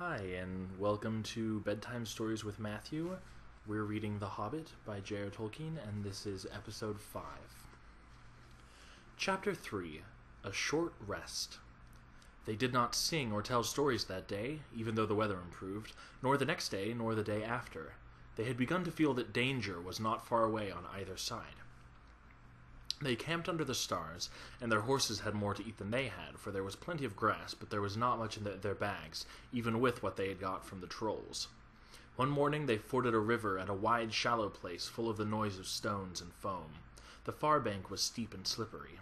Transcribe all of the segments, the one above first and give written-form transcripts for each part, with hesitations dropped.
Hi, and welcome to Bedtime Stories with Matthew. We're reading The Hobbit by J.R. Tolkien, and this is Episode 5. Chapter 3, A Short Rest. They did not sing or tell stories that day, even though the weather improved, nor the next day, nor the day after. They had begun to feel that danger was not far away on either side. They camped under the stars, and their horses had more to eat than they had, for there was plenty of grass, but there was not much in their bags, even with what they had got from the trolls. One morning they forded a river at a wide, shallow place full of the noise of stones and foam. The far bank was steep and slippery.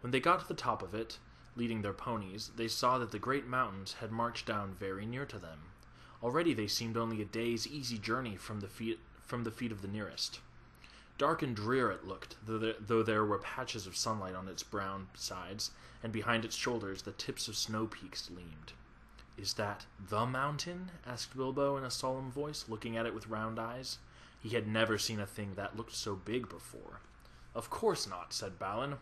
When they got to the top of it, leading their ponies, they saw that the great mountains had marched down very near to them. Already they seemed only a day's easy journey from the feet of the nearest. Dark and drear it looked, though there were patches of sunlight on its brown sides, and behind its shoulders the tips of snow peaks gleamed. "Is that the mountain?" asked Bilbo in a solemn voice, looking at it with round eyes. He had never seen a thing that looked so big before. "Of course not," said Balin.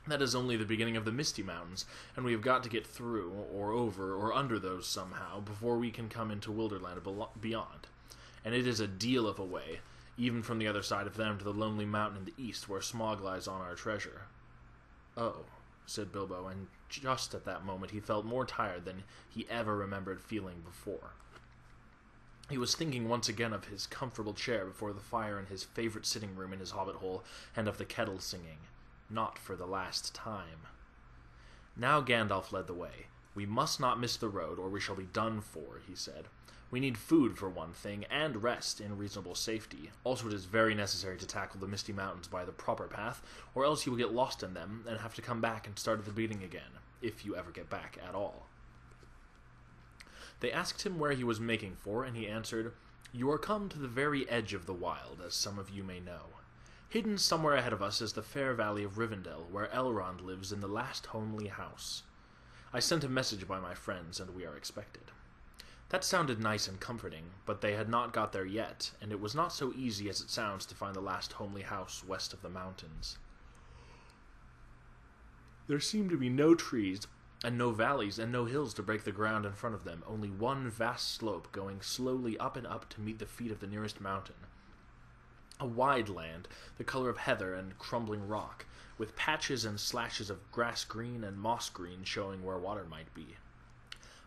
"That is only the beginning of the Misty Mountains, and we have got to get through, or over, or under those somehow, before we can come into Wilderland beyond. And it is a deal of a way, even from the other side of them to the lonely mountain in the east where Smaug lies on our treasure." "Oh," said Bilbo, and just at that moment he felt more tired than he ever remembered feeling before. He was thinking once again of his comfortable chair before the fire in his favorite sitting room in his hobbit hole, and of the kettle singing, "Not for the last time." Now Gandalf led the way. "We must not miss the road, or we shall be done for," he said. "We need food, for one thing, and rest in reasonable safety. Also, it is very necessary to tackle the Misty Mountains by the proper path, or else you will get lost in them and have to come back and start at the beginning again, if you ever get back at all." They asked him where he was making for, and he answered, "You are come to the very edge of the wild, as some of you may know. Hidden somewhere ahead of us is the fair valley of Rivendell, where Elrond lives in the last homely house. I sent a message by my friends, and we are expected." That sounded nice and comforting, but they had not got there yet, and it was not so easy as it sounds to find the last homely house west of the mountains. There seemed to be no trees, and no valleys, and no hills to break the ground in front of them, only one vast slope going slowly up and up to meet the feet of the nearest mountain. A wide land, the color of heather and crumbling rock, with patches and slashes of grass green and moss green showing where water might be.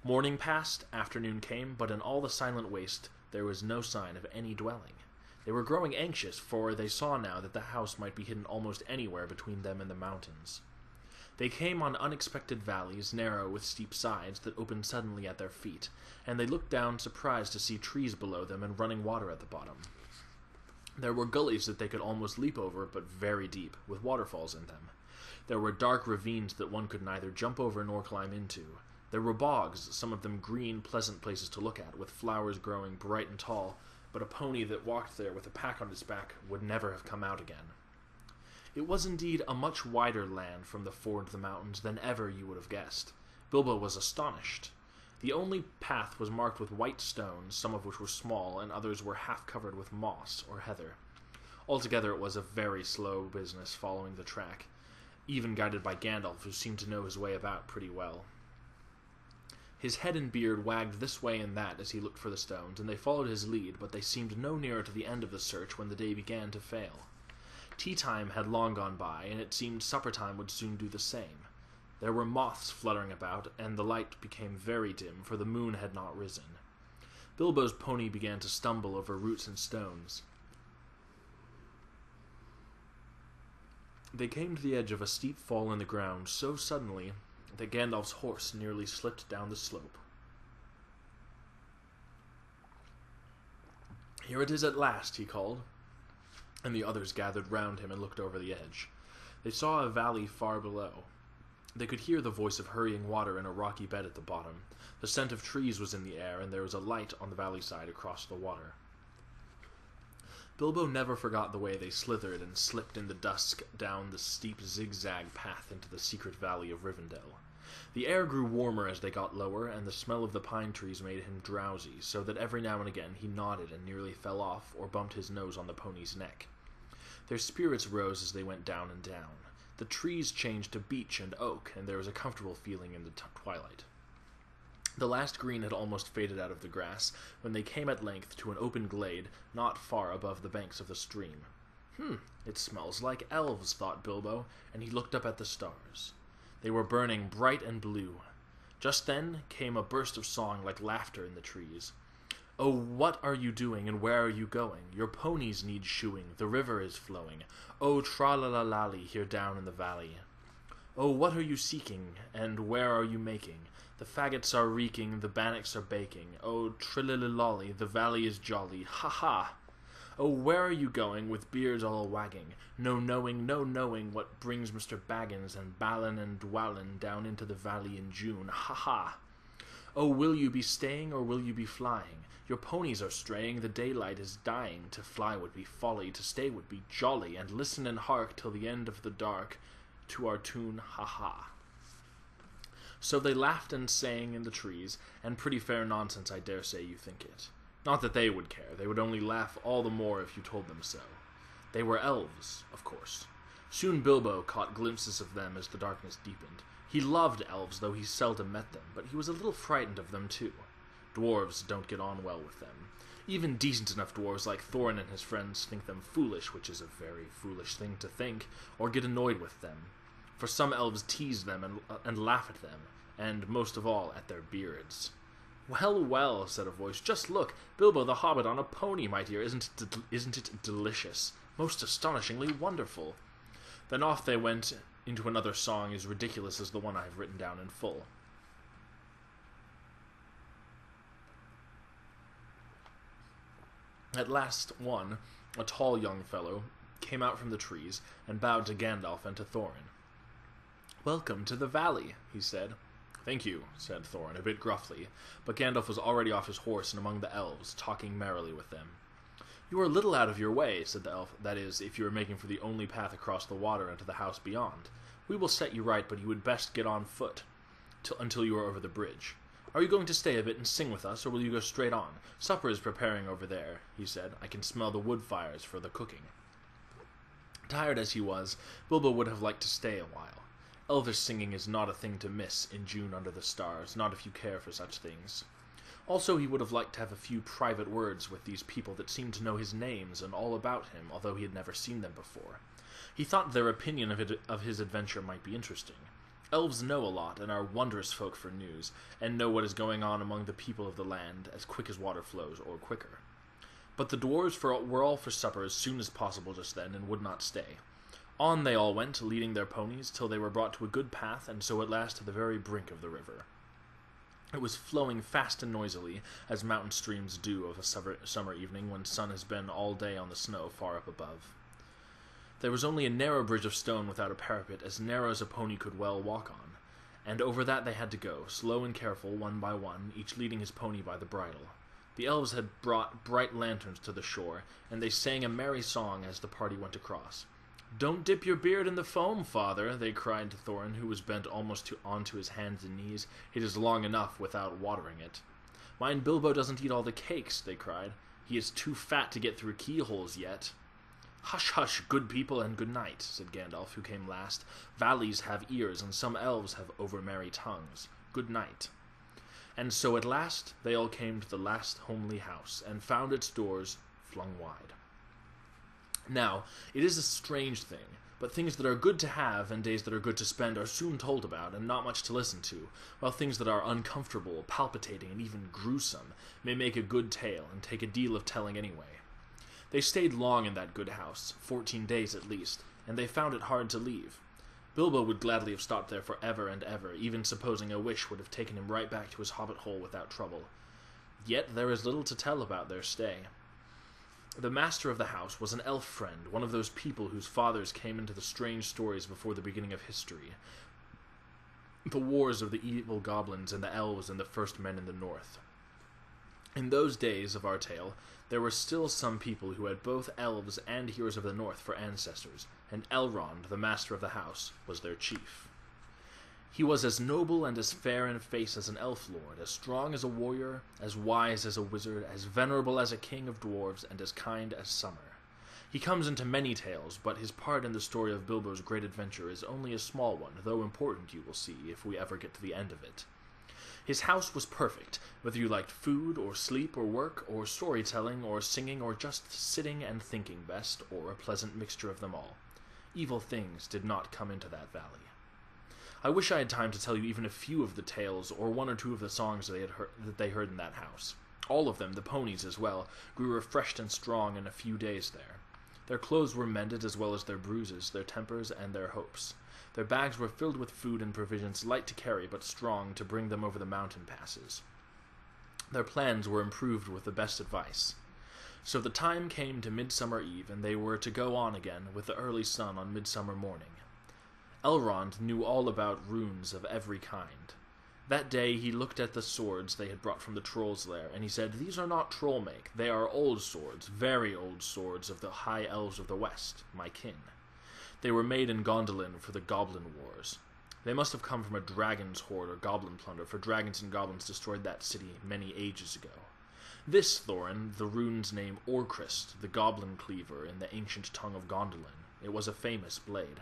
Morning passed, afternoon came, but in all the silent waste there was no sign of any dwelling. They were growing anxious, for they saw now that the house might be hidden almost anywhere between them and the mountains. They came on unexpected valleys, narrow with steep sides, that opened suddenly at their feet, and they looked down surprised to see trees below them and running water at the bottom. There were gullies that they could almost leap over, but very deep, with waterfalls in them. There were dark ravines that one could neither jump over nor climb into. There were bogs, some of them green, pleasant places to look at, with flowers growing bright and tall, but a pony that walked there with a pack on its back would never have come out again. It was indeed a much wider land from the ford to the mountains than ever you would have guessed. Bilbo was astonished. The only path was marked with white stones, some of which were small, and others were half covered with moss or heather. Altogether it was a very slow business following the track, even guided by Gandalf, who seemed to know his way about pretty well. His head and beard wagged this way and that as he looked for the stones, and they followed his lead, but they seemed no nearer to the end of the search when the day began to fail. Tea-time had long gone by, and it seemed supper-time would soon do the same. There were moths fluttering about, and the light became very dim, for the moon had not risen. Bilbo's pony began to stumble over roots and stones. They came to the edge of a steep fall in the ground so suddenly that Gandalf's horse nearly slipped down the slope. "Here it is at last," he called, and the others gathered round him and looked over the edge. They saw a valley far below. They could hear the voice of hurrying water in a rocky bed at the bottom. The scent of trees was in the air, and there was a light on the valley side across the water. Bilbo never forgot the way they slithered and slipped in the dusk down the steep zigzag path into the secret valley of Rivendell. The air grew warmer as they got lower, and the smell of the pine trees made him drowsy, so that every now and again he nodded and nearly fell off or bumped his nose on the pony's neck. Their spirits rose as they went down and down. The trees changed to beech and oak, and there was a comfortable feeling in the twilight. The last green had almost faded out of the grass when they came at length to an open glade not far above the banks of the stream. It smells like elves, thought Bilbo, and he looked up at the stars. They were burning bright and blue. Just then came a burst of song like laughter in the trees. "Oh, what are you doing, and where are you going? Your ponies need shoeing, the river is flowing. Oh, tra-la-la-lally, here down in the valley. Oh, what are you seeking, and where are you making? The faggots are reeking, the bannocks are baking. Oh, trilly-lolly, the valley is jolly, ha-ha! Oh, where are you going, with beards all wagging? No knowing what brings Mr. Baggins and Balin and Dwalin down into the valley in June, ha-ha! Oh, will you be staying, or will you be flying? Your ponies are straying, the daylight is dying. To fly would be folly, to stay would be jolly, and listen and hark till the end of the dark to our tune, ha-ha." So they laughed and sang in the trees, and pretty fair nonsense, I dare say you think it. Not that they would care, they would only laugh all the more if you told them so. They were elves, of course. Soon Bilbo caught glimpses of them as the darkness deepened. He loved elves, though he seldom met them, but he was a little frightened of them too. Dwarves don't get on well with them. Even decent enough dwarves like Thorin and his friends think them foolish, which is a very foolish thing to think, or get annoyed with them. For some elves tease them and laugh at them, and most of all at their beards. "Well, well," said a voice, "just look, Bilbo the Hobbit on a pony, my dear, isn't it delicious? Most astonishingly wonderful." Then off they went into another song as ridiculous as the one I have written down in full. At last one, a tall young fellow, came out from the trees and bowed to Gandalf and to Thorin. "Welcome to the valley," he said. "Thank you," said Thorin, a bit gruffly, but Gandalf was already off his horse and among the elves, talking merrily with them. "You are a little out of your way," said the elf, "that is, if you are making for the only path across the water and to the house beyond. We will set you right, but you would best get on foot until you are over the bridge. Are you going to stay a bit and sing with us, or will you go straight on? Supper is preparing over there," he said. "I can smell the wood fires for the cooking." Tired as he was, Bilbo would have liked to stay a while. Elvish singing is not a thing to miss in June under the stars, not if you care for such things. Also, he would have liked to have a few private words with these people that seemed to know his names and all about him, although he had never seen them before. He thought their opinion of his adventure might be interesting. Elves know a lot and are wondrous folk for news, and know what is going on among the people of the land as quick as water flows, or quicker. But the dwarves were all for supper as soon as possible just then, and would not stay. On they all went, leading their ponies, till they were brought to a good path, and so at last to the very brink of the river. It was flowing fast and noisily, as mountain streams do of a summer evening when sun has been all day on the snow far up above. There was only a narrow bridge of stone without a parapet, as narrow as a pony could well walk on, and over that they had to go, slow and careful, one by one, each leading his pony by the bridle. The elves had brought bright lanterns to the shore, and they sang a merry song as the party went across. "Don't dip your beard in the foam, father," they cried to Thorin, who was bent almost onto his hands and knees. "It is long enough without watering it." "Mind Bilbo doesn't eat all the cakes," they cried. "He is too fat to get through keyholes yet." "Hush, hush, good people, and good night," said Gandalf, who came last. "Valleys have ears, and some elves have over-merry tongues. Good night." And so at last they all came to the last homely house, and found its doors flung wide. Now, it is a strange thing, but things that are good to have and days that are good to spend are soon told about and not much to listen to, while things that are uncomfortable, palpitating, and even gruesome may make a good tale and take a deal of telling anyway. They stayed long in that good house, 14 days at least, and they found it hard to leave. Bilbo would gladly have stopped there for ever and ever, even supposing a wish would have taken him right back to his hobbit hole without trouble. Yet there is little to tell about their stay. The master of the house was an elf friend, one of those people whose fathers came into the strange stories before the beginning of history. The wars of the evil goblins and the elves and the first men in the north. In those days of our tale, there were still some people who had both elves and heroes of the north for ancestors, and Elrond, the master of the house, was their chief. He was as noble and as fair in face as an elf lord, as strong as a warrior, as wise as a wizard, as venerable as a king of dwarves, and as kind as summer. He comes into many tales, but his part in the story of Bilbo's great adventure is only a small one, though important, you will see, if we ever get to the end of it. His house was perfect, whether you liked food, or sleep, or work, or storytelling, or singing, or just sitting and thinking best, or a pleasant mixture of them all. Evil things did not come into that valley. I wish I had time to tell you even a few of the tales, or one or two of the songs that they heard in that house. All of them, the ponies as well, grew refreshed and strong in a few days there. Their clothes were mended as well as their bruises, their tempers, and their hopes. Their bags were filled with food and provisions, light to carry but strong to bring them over the mountain passes. Their plans were improved with the best advice. So the time came to Midsummer Eve, and they were to go on again with the early sun on midsummer morning. Elrond knew all about runes of every kind. That day he looked at the swords they had brought from the troll's lair, and he said, "These are not troll-make. They are old swords, very old swords of the high elves of the west, my kin. They were made in Gondolin for the Goblin Wars. They must have come from a dragon's hoard or goblin plunder, for dragons and goblins destroyed that city many ages ago. This, Thorin, the rune's name Orcrist, the goblin cleaver in the ancient tongue of Gondolin. It was a famous blade.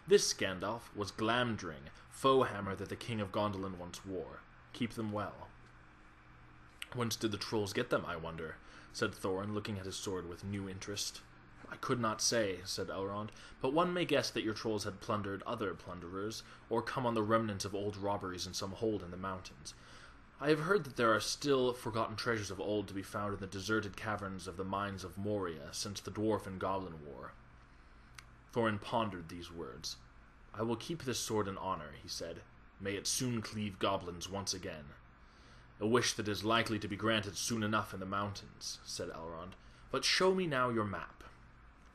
This, Gandalf, was Glamdring, foe hammer that the king of Gondolin once wore. Keep them well." "Whence did the trolls get them, I wonder?" said Thorin, looking at his sword with new interest. "I could not say," said Elrond, "but one may guess that your trolls had plundered other plunderers, or come on the remnants of old robberies in some hold in the mountains. I have heard that there are still forgotten treasures of old to be found in the deserted caverns of the mines of Moria since the Dwarf and Goblin War." Thorin pondered these words. "I will keep this sword in honor," he said. "May it soon cleave goblins once again." "A wish that is likely to be granted soon enough in the mountains," said Elrond. "But show me now your map."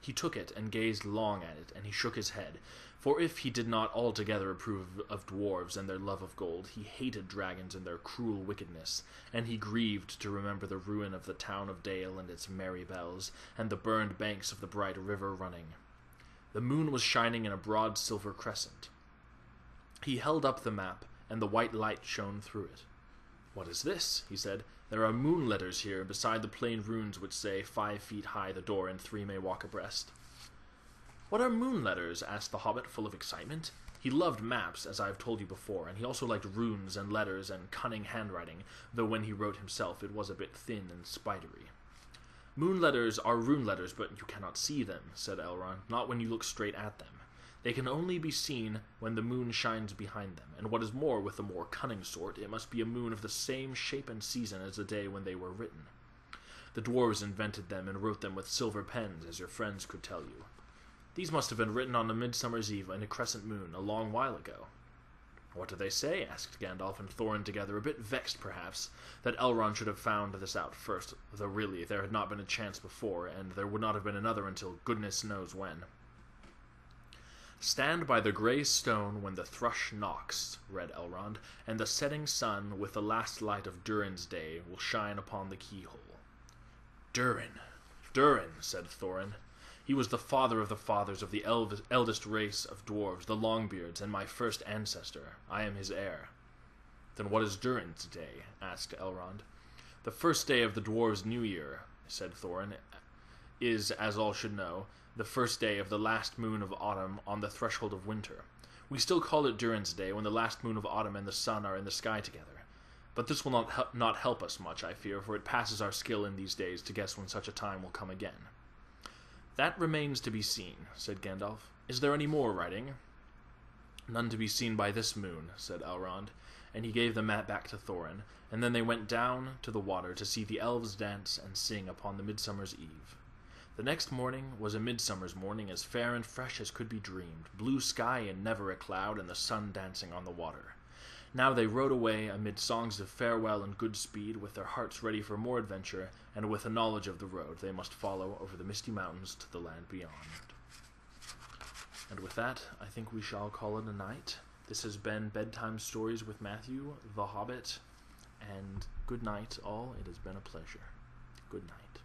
He took it and gazed long at it, and he shook his head, for if he did not altogether approve of dwarves and their love of gold, he hated dragons and their cruel wickedness, and he grieved to remember the ruin of the town of Dale and its merry bells, and the burned banks of the bright river running. The moon was shining in a broad silver crescent. He held up the map, and the white light shone through it. "What is this?" he said. "There are moon letters here beside the plain runes which say 5 feet high the door and 3 may walk abreast." "What are moon letters?" asked the hobbit, full of excitement. He loved maps, as I have told you before, and he also liked runes and letters and cunning handwriting, though when he wrote himself it was a bit thin and spidery. "Moon letters are rune letters, but you cannot see them," said Elrond, "not when you look straight at them. They can only be seen when the moon shines behind them, and what is more, with the more cunning sort, it must be a moon of the same shape and season as the day when they were written. The dwarves invented them and wrote them with silver pens, as your friends could tell you. These must have been written on a midsummer's eve in a crescent moon a long while ago." "What do they say?" asked Gandalf and Thorin together, a bit vexed, perhaps, that Elrond should have found this out first, though really there had not been a chance before, and there would not have been another until goodness knows when. "Stand by the grey stone when the thrush knocks," read Elrond, "and the setting sun, with the last light of Durin's day, will shine upon the keyhole." "Durin, Durin," said Thorin. "He was the father of the eldest race of dwarves, the Longbeards, and my first ancestor. I am his heir." "Then what is Durin's day?" asked Elrond. "The first day of the dwarves' new year," said Thorin, "is, as all should know, the first day of the last moon of autumn on the threshold of winter. We still call it Durin's Day when the last moon of autumn and the sun are in the sky together. But this will not help us much, I fear, for it passes our skill in these days to guess when such a time will come again." "That remains to be seen," said Gandalf. "Is there any more writing?" "None to be seen by this moon," said Elrond, and he gave the map back to Thorin, and then they went down to the water to see the elves dance and sing upon the midsummer's eve. The next morning was a midsummer's morning, as fair and fresh as could be dreamed, blue sky and never a cloud, and the sun dancing on the water. Now they rode away amid songs of farewell and good speed, with their hearts ready for more adventure, and with a knowledge of the road they must follow over the misty mountains to the land beyond. And with that, I think we shall call it a night. This has been Bedtime Stories with Matthew, the Hobbit, and good night, all. It has been a pleasure. Good night.